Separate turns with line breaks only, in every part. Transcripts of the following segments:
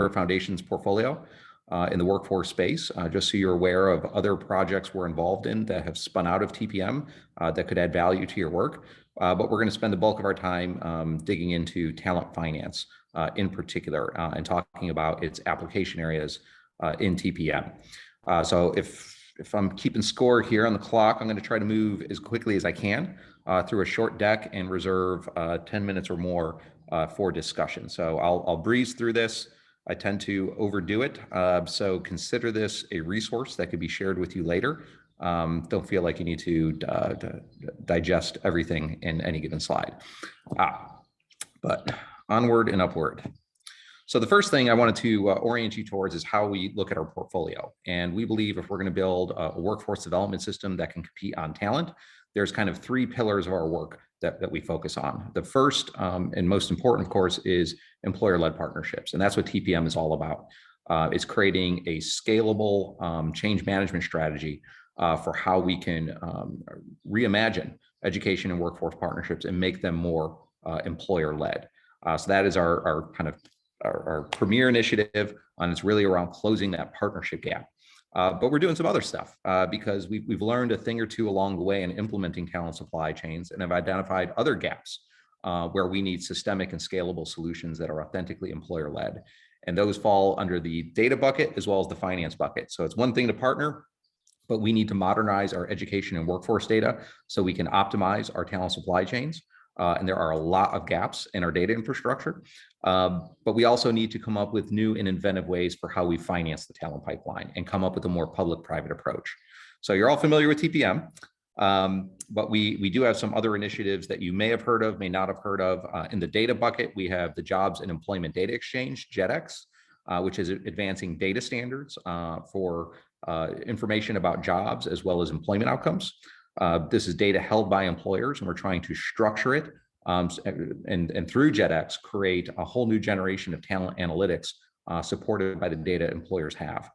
Foundation's portfolio in the workforce space, just so you're aware of other projects we're involved in that have spun out of TPM that could add value to your work. But we're going to spend the bulk of our time digging into talent finance in particular and talking about its application areas in TPM. So if I'm keeping score here on the clock, I'm going to try to move as quickly as I can through a short deck and reserve 10 minutes or more for discussion. So I'll breeze through this. I tend to overdo it. So consider this a resource that could be shared with you later. Don't feel like you need to digest everything in any given slide. But onward and upward. So the first thing I wanted to orient you towards is how we look at our portfolio. And we believe if we're going to build a workforce development system that can compete on talent, there's kind of three pillars of our work that we focus on. The first and most important, of course, is employer-led partnerships. And that's what TPM is all about. It's creating a scalable change management strategy for how we can reimagine education and workforce partnerships and make them more employer-led. So that is our premier initiative, and it's really around closing that partnership gap. But we're doing some other stuff because we've learned a thing or two along the way in implementing talent supply chains and have identified other gaps where we need systemic and scalable solutions that are authentically employer-led. And those fall under the data bucket as well as the finance bucket. So it's one thing to partner, but we need to modernize our education and workforce data so we can optimize our talent supply chains. And there are a lot of gaps in our data infrastructure. But we also need to come up with new and inventive ways for how we finance the talent pipeline and come up with a more public-private approach. So you're all familiar with TPM, but we do have some other initiatives that you may have heard of, may not have heard of. In the data bucket, we have the Jobs and Employment Data Exchange, JEDX, which is advancing data standards for information about jobs as well as employment outcomes. This is data held by employers, and we're trying to structure it and through JEDX create a whole new generation of talent analytics supported by the data employers have.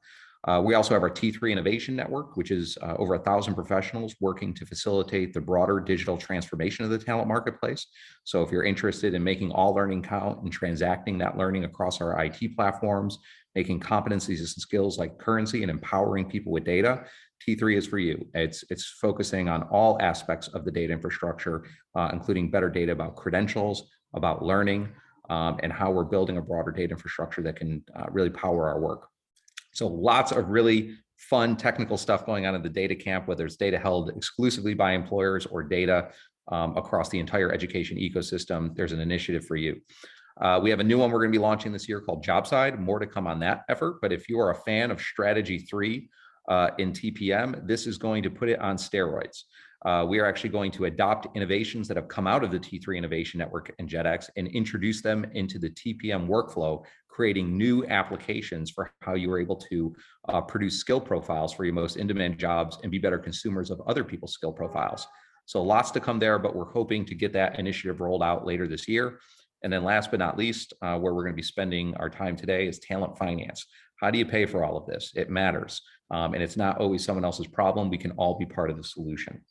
We also have our T3 Innovation Network, which is over 1,000 professionals working to facilitate the broader digital transformation of the talent marketplace. So if you're interested in making all learning count and transacting that learning across our IT platforms, making competencies and skills like currency and empowering people with data, T3 is for you. It's focusing on all aspects of the data infrastructure, including better data about credentials, about learning, and how we're building a broader data infrastructure that can really power our work. So lots of really fun technical stuff going on in the data camp, whether it's data held exclusively by employers or data across the entire education ecosystem. There's an initiative for you. We have a new one we're going to be launching this year called JobSide. More to come on that effort. But if you are a fan of Strategy 3 in TPM, this is going to put it on steroids. We are actually going to adopt innovations that have come out of the T3 Innovation Network and JEDX and introduce them into the TPM workflow, creating new applications for how you are able to produce skill profiles for your most in-demand jobs and be better consumers of other people's skill profiles. So lots to come there, but we're hoping to get that initiative rolled out later this year. And then last but not least, where we're going to be spending our time today is talent finance. How do you pay for all of this? It matters. And it's not always someone else's problem. We can all be part of the solution.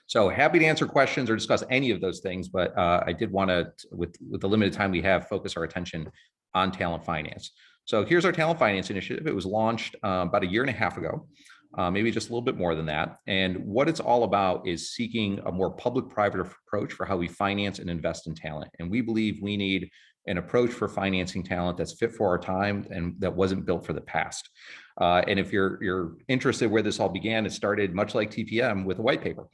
So happy to answer questions or discuss any of those things, but I did want to, with the limited time we have, focus our attention on talent finance. So here's our talent finance initiative. It was launched about 1.5 years ago, maybe just a little bit more than that. And what it's all about is seeking a more public-private approach for how we finance and invest in talent. And we believe we need an approach for financing talent that's fit for our time and that wasn't built for the past. And if you're interested where this all began, it started much like TPM with a white paper.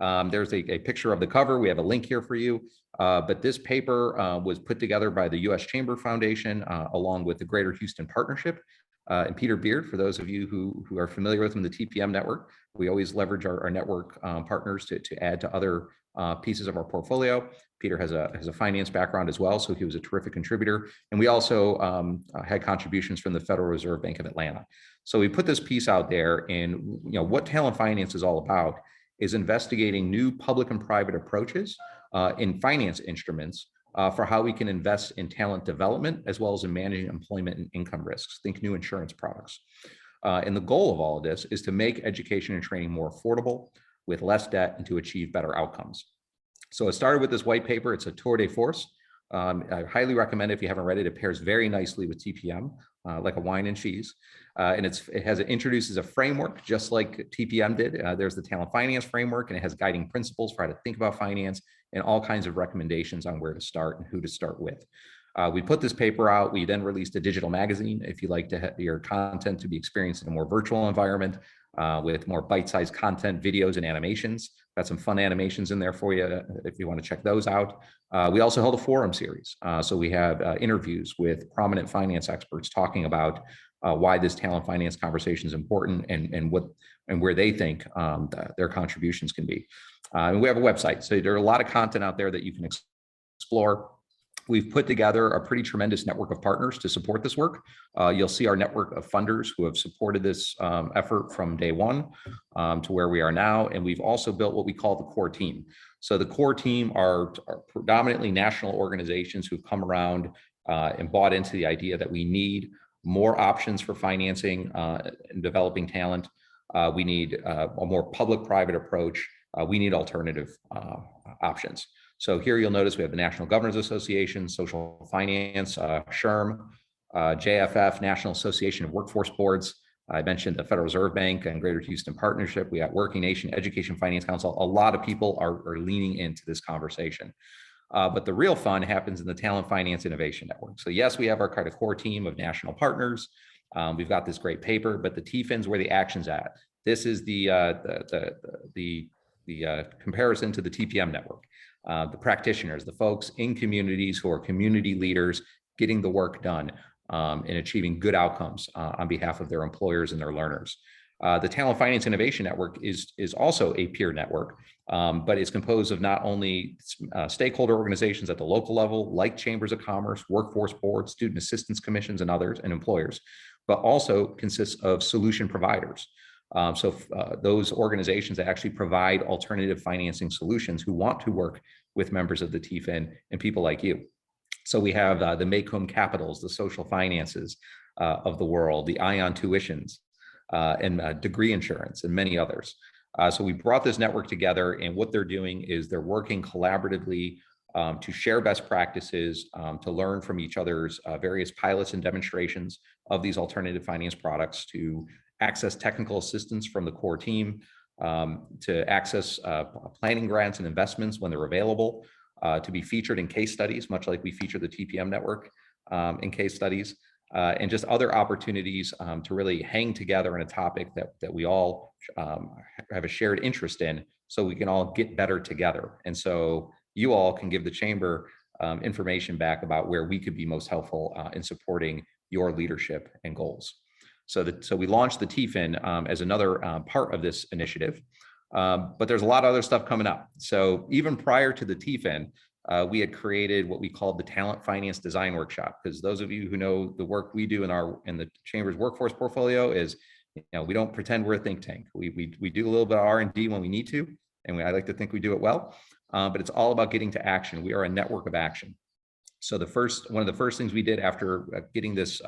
There's a picture of the cover. We have a link here for you. But this paper was put together by the U.S. Chamber Foundation along with the Greater Houston Partnership and Peter Beard. For those of you who are familiar with him, the TPM network, we always leverage our network partners to add to other pieces of our portfolio. Peter has a finance background as well, so he was a terrific contributor. And we also had contributions from the Federal Reserve Bank of Atlanta. So we put this piece out there, and what talent finance is all about is investigating new public and private approaches in finance instruments for how we can invest in talent development as well as in managing employment and income risks. Think new insurance products. And the goal of all of this is to make education and training more affordable with less debt and to achieve better outcomes. So it started with this white paper. It's a tour de force. I highly recommend it if you haven't read it. It pairs very nicely with TPM, like a wine and cheese. And it introduces a framework just like TPM did. There's the talent finance framework, and it has guiding principles for how to think about finance and all kinds of recommendations on where to start and who to start with. We put this paper out. We then released a digital magazine. If you'd like to have your content to be experienced in a more virtual environment with more bite-sized content, videos, and animations. Got some fun animations in there for you if you want to check those out. We also held a forum series. So we have interviews with prominent finance experts talking about why this talent finance conversation is important and where they think their contributions can be. And we have a website. So there are a lot of content out there that you can explore. We've put together a pretty tremendous network of partners to support this work. You'll see our network of funders who have supported this effort from day one to where we are now. And we've also built what we call the core team. So the core team are predominantly national organizations who've come around and bought into the idea that we need more options for financing and developing talent. We need a more public-private approach. We need alternative options. So here you'll notice we have the National Governors Association, Social Finance, SHRM, JFF, National Association of Workforce Boards. I mentioned the Federal Reserve Bank and Greater Houston Partnership. We got Working Nation, Education Finance Council. A lot of people are leaning into this conversation. But the real fun happens in the Talent Finance Innovation Network. So yes, we have our kind of core team of national partners. We've got this great paper, but the TFIN's where the action's at. This is the comparison to the TPM network. The practitioners, the folks in communities who are community leaders, getting the work done and achieving good outcomes on behalf of their employers and their learners. The Talent Finance Innovation Network is also a peer network, but it's composed of not only stakeholder organizations at the local level, like chambers of commerce, workforce boards, student assistance commissions, and others, and employers, but also consists of solution providers. Those organizations that actually provide alternative financing solutions who want to work with members of the TFIN and people like you. So we have the Make-Home Capitals, the Social Finances of the world, the ION Tuitions, and Degree Insurance, and many others. So we brought this network together, and what they're doing is they're working collaboratively to share best practices, to learn from each other's various pilots and demonstrations of these alternative finance products, to access technical assistance from the core team, to access planning grants and investments when they're available, to be featured in case studies, much like we feature the TPM network in case studies, and just other opportunities to really hang together on a topic that we all have a shared interest in, so we can all get better together. And so you all can give the chamber information back about where we could be most helpful in supporting your leadership and goals. So we launched the TFIN as another part of this initiative, but there's a lot of other stuff coming up. So even prior to the TFIN, we had created what we called the Talent Finance Design Workshop, because those of you who know the work we do in the Chamber's workforce portfolio is, we don't pretend we're a think tank. We do a little bit of R&D when we need to, and I like to think we do it well, but it's all about getting to action. We are a network of action. So one of the first things we did after getting this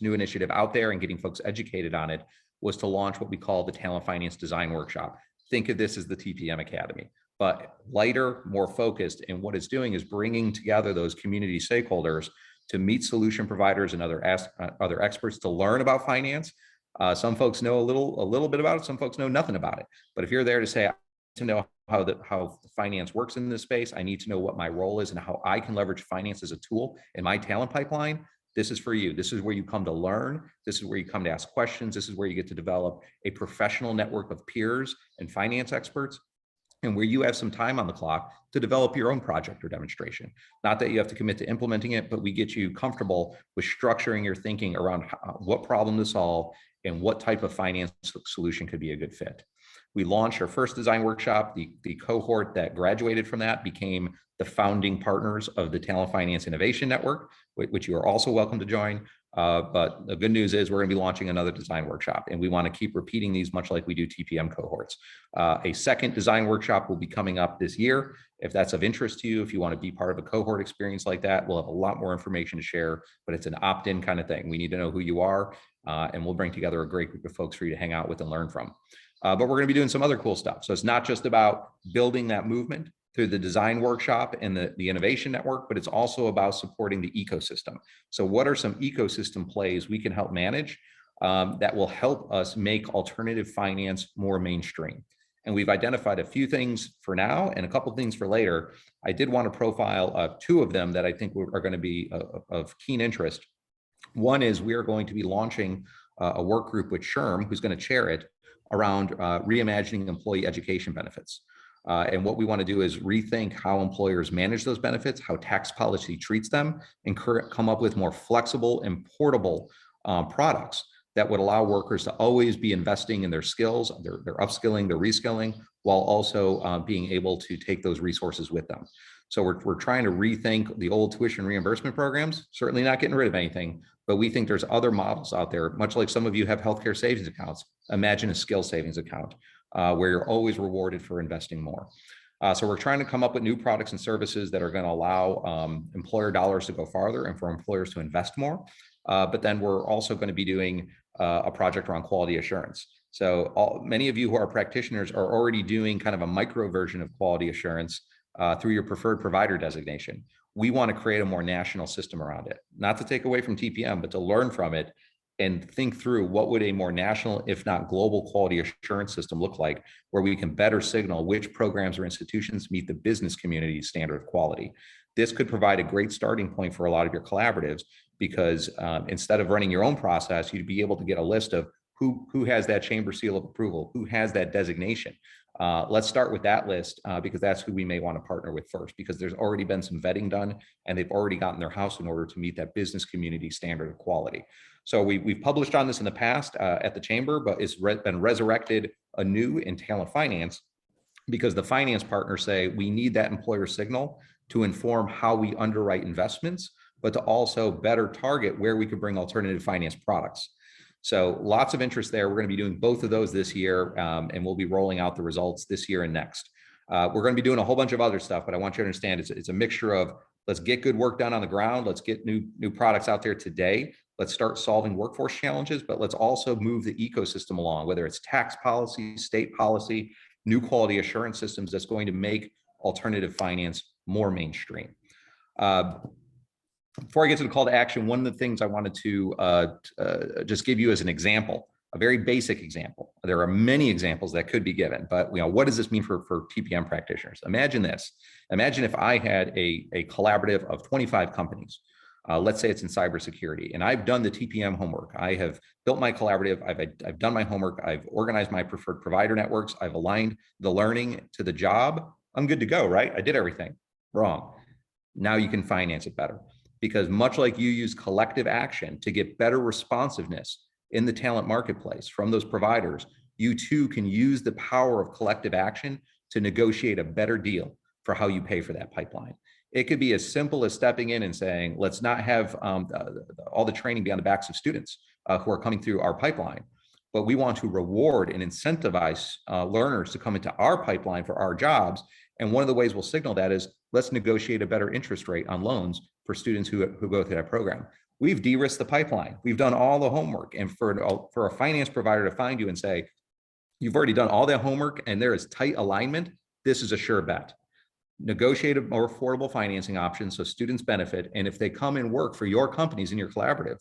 new initiative out there and getting folks educated on it was to launch what we call the Talent Finance Design Workshop. Think of this as the TPM Academy, but lighter, more focused. And what it's doing is bringing together those community stakeholders to meet solution providers and other experts to learn about finance. Some folks know a little bit about it. Some folks know nothing about it. But if you're there to say, I need to know how finance works in this space, I need to know what my role is and how I can leverage finance as a tool in my talent pipeline, this is for you. This is where you come to learn. This is where you come to ask questions. This is where you get to develop a professional network of peers and finance experts, and where you have some time on the clock to develop your own project or demonstration. Not that you have to commit to implementing it, but we get you comfortable with structuring your thinking around what problem to solve and what type of finance solution could be a good fit. We launched our first design workshop. The cohort that graduated from that became the founding partners of the Talent Finance Innovation Network, which you are also welcome to join. But the good news is we're going to be launching another design workshop, and we want to keep repeating these much like we do TPM cohorts. A second design workshop will be coming up this year. If that's of interest to you, if you want to be part of a cohort experience like that, we'll have a lot more information to share, but it's an opt-in kind of thing. We need to know who you are, and we'll bring together a great group of folks for you to hang out with and learn from. But we're going to be doing some other cool stuff. So it's not just about building that movement. through the design workshop and the innovation network, but it's also about supporting the ecosystem. So what are some ecosystem plays we can help manage that will help us make alternative finance more mainstream? And we've identified a few things for now and a couple of things for later. I did want to profile two of them that I think are going to be of keen interest. One is we are going to be launching a work group with SHRM, who's going to chair it, around reimagining employee education benefits. And what we want to do is rethink how employers manage those benefits, how tax policy treats them, and come up with more flexible and portable products that would allow workers to always be investing in their skills, their upskilling, their reskilling, while also being able to take those resources with them. So we're trying to rethink the old tuition reimbursement programs, certainly not getting rid of anything, but we think there's other models out there, much like some of you have healthcare savings accounts. Imagine a skill savings account where you're always rewarded for investing more. So we're trying to come up with new products and services that are going to allow employer dollars to go farther and for employers to invest more. But then we're also going to be doing a project around quality assurance. So many of you who are practitioners are already doing kind of a micro version of quality assurance through your preferred provider designation. We want to create a more national system around it, not to take away from TPM, but to learn from it and think through what would a more national, if not global, quality assurance system look like, where we can better signal which programs or institutions meet the business community's standard of quality. This could provide a great starting point for a lot of your collaboratives, because instead of running your own process, you'd be able to get a list of who has that chamber seal of approval, who has that designation. Let's start with that list because that's who we may want to partner with first, because there's already been some vetting done and they've already gotten their house in order to meet that business community standard of quality. So we've published on this in the past at the chamber, but it's been resurrected anew in talent finance, because the finance partners say we need that employer signal to inform how we underwrite investments, but to also better target where we could bring alternative finance products. So lots of interest there. We're going to be doing both of those this year, and we'll be rolling out the results this year and next. We're going to be doing a whole bunch of other stuff, but I want you to understand it's a mixture of let's get good work done on the ground. Let's get new products out there today. Let's start solving workforce challenges, but let's also move the ecosystem along, whether it's tax policy, state policy, new quality assurance systems that's going to make alternative finance more mainstream. Before I get to the call to action, one of the things I wanted to just give you as an example, a very basic example. There are many examples that could be given, but what does this mean for TPM practitioners? Imagine this. Imagine if I had a collaborative of 25 companies. Let's say it's in cybersecurity, and I've done the TPM homework. I have built my collaborative. I've done my homework. I've organized my preferred provider networks. I've aligned the learning to the job. I'm good to go, right? I did everything. Wrong. Now you can finance it better, because much like you use collective action to get better responsiveness in the talent marketplace from those providers, you too can use the power of collective action to negotiate a better deal for how you pay for that pipeline. It could be as simple as stepping in and saying, let's not have all the training be on the backs of students who are coming through our pipeline, but we want to reward and incentivize learners to come into our pipeline for our jobs. And one of the ways we'll signal that is let's negotiate a better interest rate on loans for students who go through that program. We've de-risked the pipeline. We've done all the homework. And for a finance provider to find you and say, you've already done all that homework and there is tight alignment, this is a sure bet. Negotiate a more affordable financing option so students benefit. And if they come and work for your companies in your collaborative,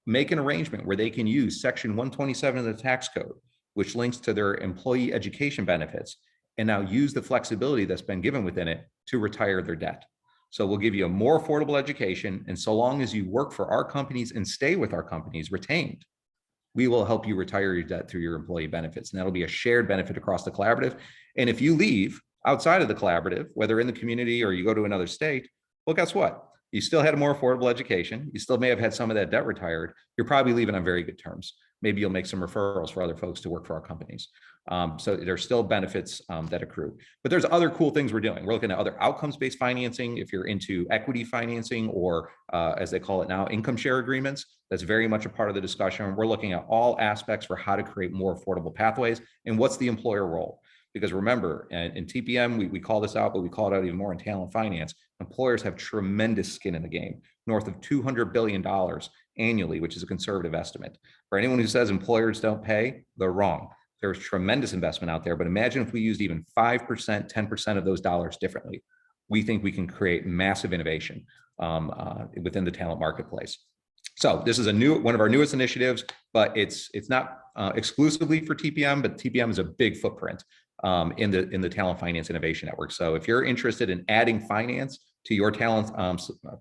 make an arrangement where they can use Section 127 of the tax code, which links to their employee education benefits, and now use the flexibility that's been given within it to retire their debt. So we'll give you a more affordable education. And so long as you work for our companies and stay with our companies retained, we will help you retire your debt through your employee benefits. And that'll be a shared benefit across the collaborative. And if you leave outside of the collaborative, whether in the community or you go to another state, well, guess what? You still had a more affordable education. You still may have had some of that debt retired. You're probably leaving on very good terms. Maybe you'll make some referrals for other folks to work for our companies. So there's still benefits that accrue. But there's other cool things we're doing. We're looking at other outcomes-based financing. If you're into equity financing or, as they call it now, income share agreements, that's very much a part of the discussion. We're looking at all aspects for how to create more affordable pathways and what's the employer role. Because remember, in TPM, we call this out, but we call it out even more in talent finance. Employers have tremendous skin in the game, north of $200 billion annually, which is a conservative estimate. For anyone who says employers don't pay, they're wrong. there's tremendous investment out there, but imagine if we used even 5%, 10% of those dollars differently. We think we can create massive innovation within the talent marketplace. So this is one of our newest initiatives, but it's not exclusively for TPM, but TPM is a big footprint in the Talent Finance Innovation Network. So if you're interested in adding finance to your talent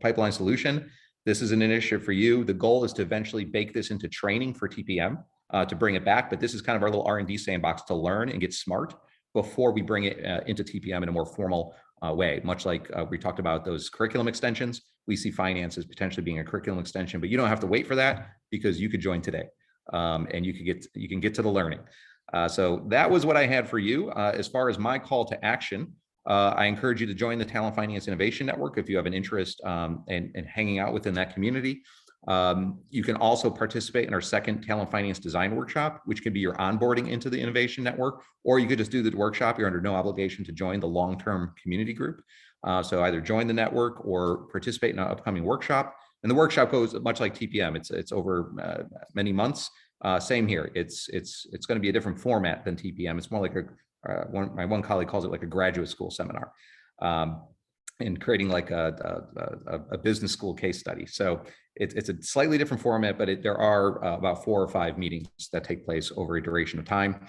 pipeline solution, this is an initiative for you. The goal is to eventually bake this into training for TPM to bring it back, but this is kind of our little R&D sandbox to learn and get smart before we bring it into TPM in a more formal way. Much like we talked about those curriculum extensions, we see finance as potentially being a curriculum extension, but you don't have to wait for that because you could join today and you can get to the learning. So that was what I had for you. As far as my call to action, I encourage you to join the Talent Finance Innovation Network if you have an interest in hanging out within that community. You can also participate in our second Talent Finance Design Workshop, which can be your onboarding into the Innovation Network, or you could just do the workshop. You're under no obligation to join the long-term community group. So either join the network or participate in an upcoming workshop. And the workshop goes much like TPM. It's over many months. Same here. It's going to be a different format than TPM. It's more like my one colleague calls it like a graduate school seminar, and creating like a business school case study. So it's a slightly different format, but there are about 4 or 5 meetings that take place over a duration of time.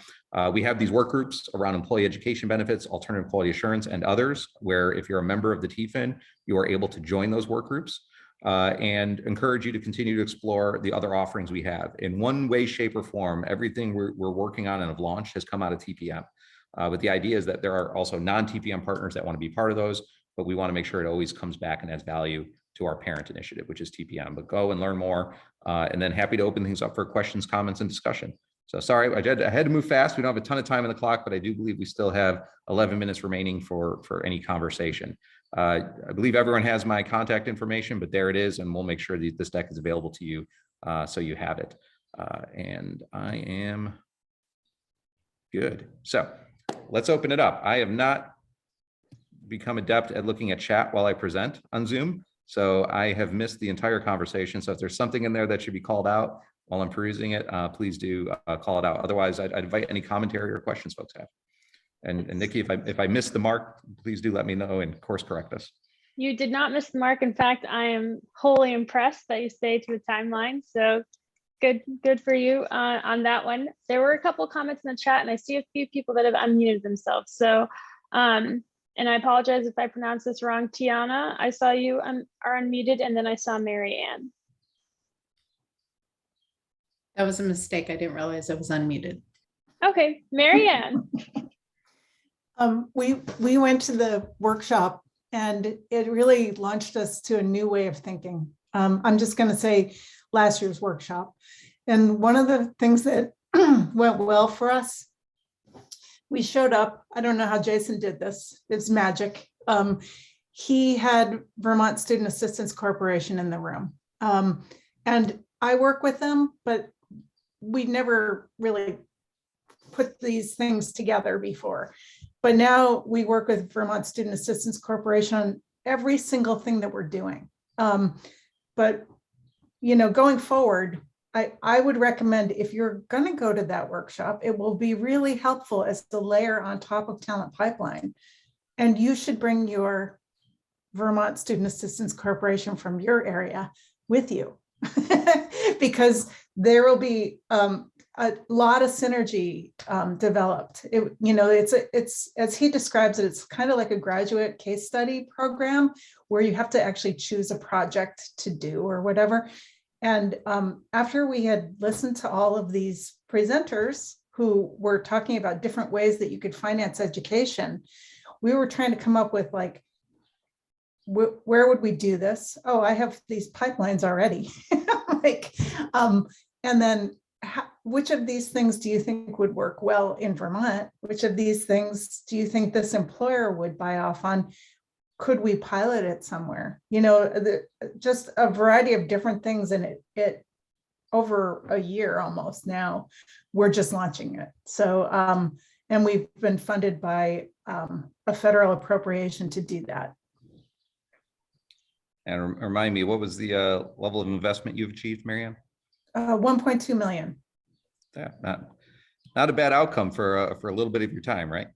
We have these work groups around employee education benefits, alternative quality assurance, and others, where if you're a member of the TFIN, you are able to join those work groups. And encourage you to continue to explore the other offerings we have. In one way, shape, or form, everything we're working on and have launched has come out of TPM. But the idea is that there are also non-TPM partners that want to be part of those, but we want to make sure it always comes back and adds value to our parent initiative, which is TPM. But go and learn more, and then happy to open things up for questions, comments, and discussion. So sorry, I had to move fast. We don't have a ton of time on the clock, but I do believe we still have 11 minutes remaining for any conversation. I believe everyone has my contact information, but there it is, and we'll make sure that this deck is available to you so you have it. And I am good. So let's open it up. I have not become adept at looking at chat while I present on Zoom, so I have missed the entire conversation. So if there's something in there that should be called out while I'm perusing it, please do call it out. Otherwise, I'd invite any commentary or questions folks have. And Nikki, if I missed the mark, please do let me know and course correct us.
You did not miss the mark. In fact, I am wholly impressed that you stayed to the timeline. So good for you on that one. There were a couple of comments in the chat, and I see a few people that have unmuted themselves. So, and I apologize if I pronounce this wrong. Tiana, I saw you are unmuted, and then I saw Mary Ann.
That was a mistake. I didn't realize I was unmuted.
Okay, Mary Ann.
We went to the workshop and it really launched us to a new way of thinking. I'm just going to say last year's workshop. And one of the things that went well for us, we showed up. I don't know how Jason did this. It's magic. He had Vermont Student Assistance Corporation in the room. And I work with them, but we never really put these things together before. But now we work with Vermont Student Assistance Corporation on every single thing that we're doing. But, going forward, I would recommend if you're going to go to that workshop, it will be really helpful as the layer on top of Talent Pipeline. And you should bring your Vermont Student Assistance Corporation from your area with you because there will be a lot of synergy developed. It's as he describes it, it's kind of like a graduate case study program where you have to actually choose a project to do or whatever. And after we had listened to all of these presenters who were talking about different ways that you could finance education, we were trying to come up with like, where would we do this? Oh, I have these pipelines already. And then which of these things do you think would work well in Vermont? Which of these things do you think this employer would buy off on? Could we pilot it somewhere? Just a variety of different things. And it over a year almost now, we're just launching it. So, and we've been funded by a federal appropriation to do that.
And remind me, what was the level of investment you've achieved, Marianne?
1.2 million.
Yeah, Not a bad outcome for a little bit of your time, right?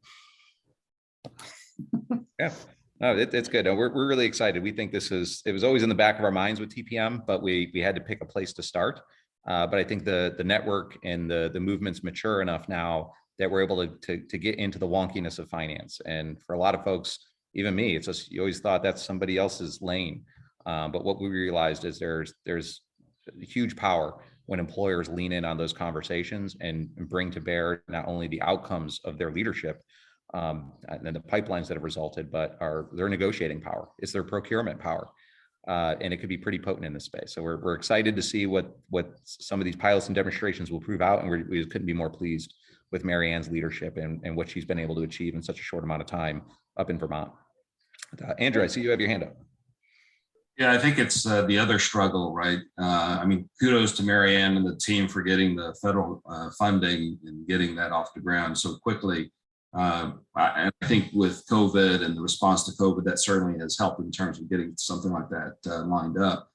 Yeah, no, it's good. No, we're really excited. We think it was always in the back of our minds with TPM, but we had to pick a place to start. But I think the network and the movement's mature enough now that we're able to get into the wonkiness of finance. And for a lot of folks, even me, it's just, you always thought that's somebody else's lane. But what we realized is there's huge power when employers lean in on those conversations and bring to bear not only the outcomes of their leadership, and then the pipelines that have resulted, but their negotiating power, it's their procurement power. And it could be pretty potent in this space. So we're excited to see what some of these pilots and demonstrations will prove out. And we couldn't be more pleased with Mary Ann's leadership and what she's been able to achieve in such a short amount of time up in Vermont. Andrew, I see you have your hand up.
Yeah, I think it's the other struggle, right? I mean, kudos to Mary Ann and the team for getting the federal funding and getting that off the ground so quickly. I think with COVID and the response to COVID, that certainly has helped in terms of getting something like that lined up.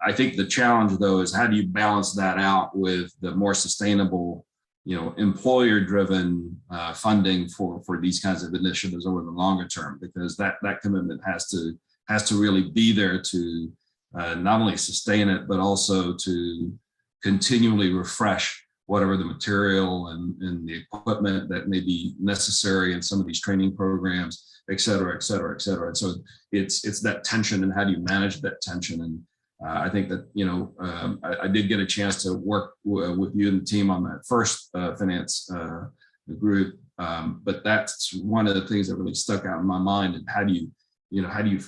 I think the challenge, though, is how do you balance that out with the more sustainable, employer-driven funding for these kinds of initiatives over the longer term, because that commitment has to really be there to not only sustain it, but also to continually refresh whatever the material and the equipment that may be necessary in some of these training programs, et cetera, et cetera, et cetera. And so it's that tension, and how do you manage that tension? And I think that, I did get a chance to work with you and the team on that first finance group. But that's one of the things that really stuck out in my mind. And how do you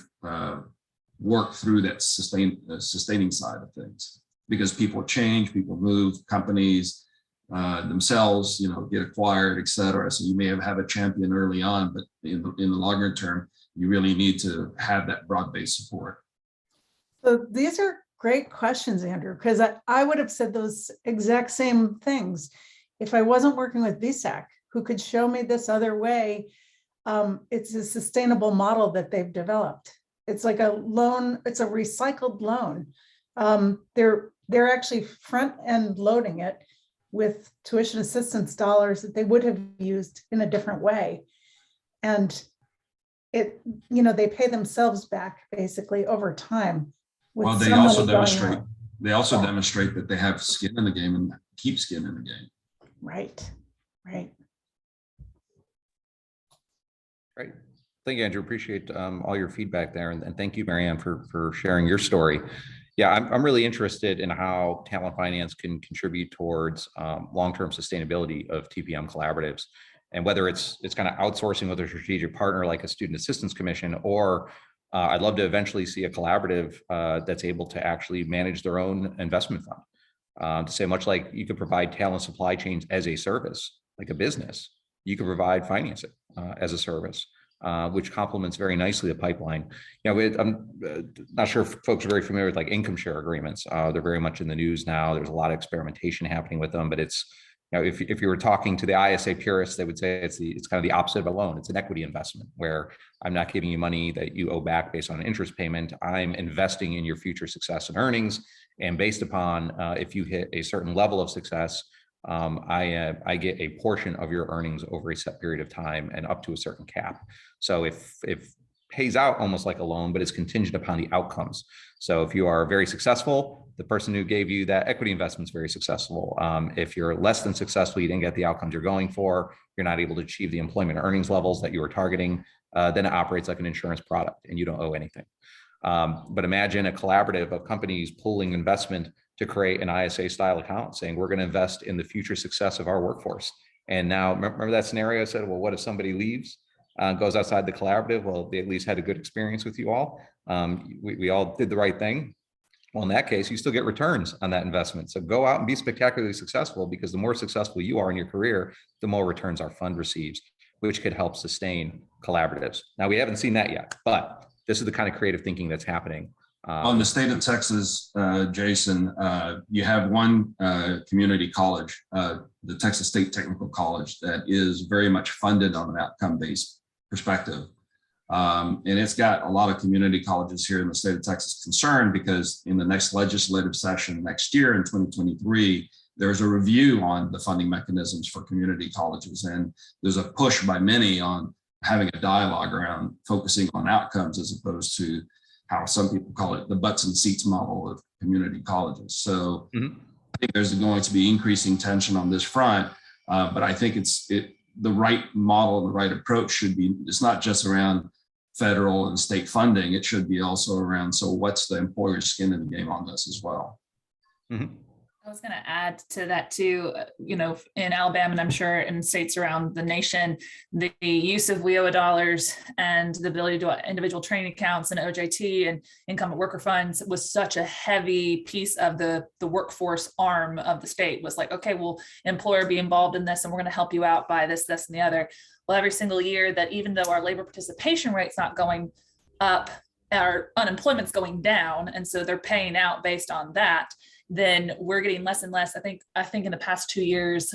work through that sustaining side of things? Because people change, people move, companies themselves, get acquired, et cetera. So you may have a champion early on, but in the longer term, you really need to have that broad-based support.
So these are great questions, Andrew, because I would have said those exact same things if I wasn't working with VSAC, who could show me this other way. It's a sustainable model that they've developed. It's like a loan, it's a recycled loan. They're actually front end loading it with tuition assistance dollars that they would have used in a different way. And they pay themselves back basically over time.
Well, they also demonstrate that they have skin in the game and keep skin in the game.
Right.
Great. Thank you, Andrew. Appreciate all your feedback there. And thank you, Mary Ann, for sharing your story. Yeah, I'm really interested in how talent finance can contribute towards long-term sustainability of TPM collaboratives, and whether it's kind of outsourcing with a strategic partner like a student assistance commission, or I'd love to eventually see a collaborative that's able to actually manage their own investment fund. To say, much like you could provide talent supply chains as a service, like a business, you could provide financing as a service. Which complements very nicely the pipeline. I'm not sure if folks are very familiar with like income share agreements. They're very much in the news now. There's a lot of experimentation happening with them, but it's, if you were talking to the ISA purists, they would say it's kind of the opposite of a loan. It's an equity investment where I'm not giving you money that you owe back based on an interest payment. I'm investing in your future success and earnings. And based upon if you hit a certain level of success, I get a portion of your earnings over a set period of time and up to a certain cap. So if pays out almost like a loan, but it's contingent upon the outcomes. So if you are very successful, the person who gave you that equity investment is very successful. If you're less than successful, you didn't get the outcomes you're going for, you're not able to achieve the employment earnings levels that you were targeting, then it operates like an insurance product and you don't owe anything. But imagine a collaborative of companies pooling investment to create an ISA style account saying, we're going to invest in the future success of our workforce. And now remember that scenario I said, well, what if somebody leaves, goes outside the collaborative? Well, they at least had a good experience with you all. We all did the right thing. Well, in that case, you still get returns on that investment. So go out and be spectacularly successful, because the more successful you are in your career, the more returns our fund receives, which could help sustain collaboratives. Now, we haven't seen that yet, but this is the kind of creative thinking that's happening.
In the state of Texas, Jason, you have one community college, the Texas State Technical College, that is very much funded on an outcome-based perspective. And it's got a lot of community colleges here in the state of Texas concerned because in the next legislative session next year in 2023, there's a review on the funding mechanisms for community colleges. And there's a push by many on having a dialogue around focusing on outcomes as opposed to how some people call it the butts and seats model of community colleges. So I think there's going to be increasing tension on this front, but I think the right model, the right approach should be, it's not just around federal and state funding, it should be also around, so what's the employer's skin in the game on this as well?
I was going to add to that too, in Alabama, and I'm sure in states around the nation, the use of WIOA dollars and the ability to do individual training accounts and OJT and income and worker funds was such a heavy piece of the workforce arm of the state. Was like, okay, well, employer be involved in this and we're going to help you out by this, this, and the other. Well, every single year that even though our labor participation rate's not going up, our unemployment's going down. And so they're paying out based on that. Then we're getting less and less. I think in the past 2 years,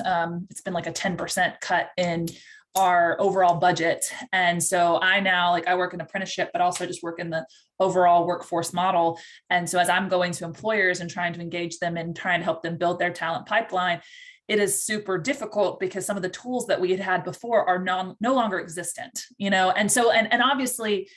it's been like a 10% cut in our overall budget. And so I work in apprenticeship, but also just work in the overall workforce model. And so as I'm going to employers and trying to engage them and trying to help them build their talent pipeline, it is super difficult because some of the tools that we had before are no longer existent, and so, and obviously,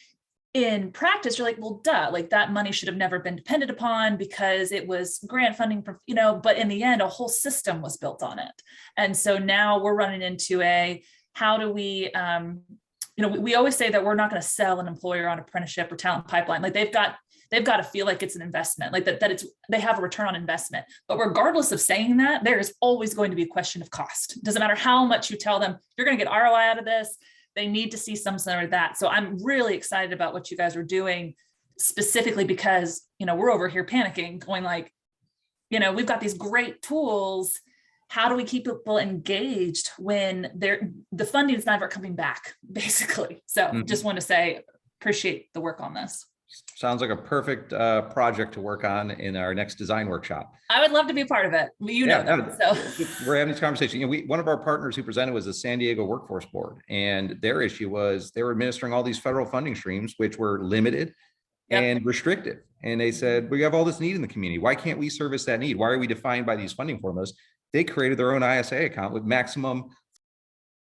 in practice, you're like, well, duh, like that money should have never been depended upon because it was grant funding from, but in the end, a whole system was built on it. And so now we're running into how do we, we always say that we're not going to sell an employer on apprenticeship or talent pipeline. Like they've got to feel like it's an investment, like that they have a return on investment. But regardless of saying that, there is always going to be a question of cost. Doesn't matter how much you tell them, you're going to get ROI out of this. They need to see some sort of that. So I'm really excited about what you guys are doing specifically because, we're over here panicking, going like, we've got these great tools. How do we keep people engaged when the funding is never coming back, basically? So just want to say, appreciate the work on this.
Sounds like a perfect project to work on in our next design workshop.
I would love to be a part of it. So
we're having this conversation. One of our partners who presented was the San Diego Workforce Board, and their issue was they were administering all these federal funding streams, which were limited and restricted. And they said, we have all this need in the community. Why can't we service that need? Why are we defined by these funding formulas? They created their own ISA account with maximum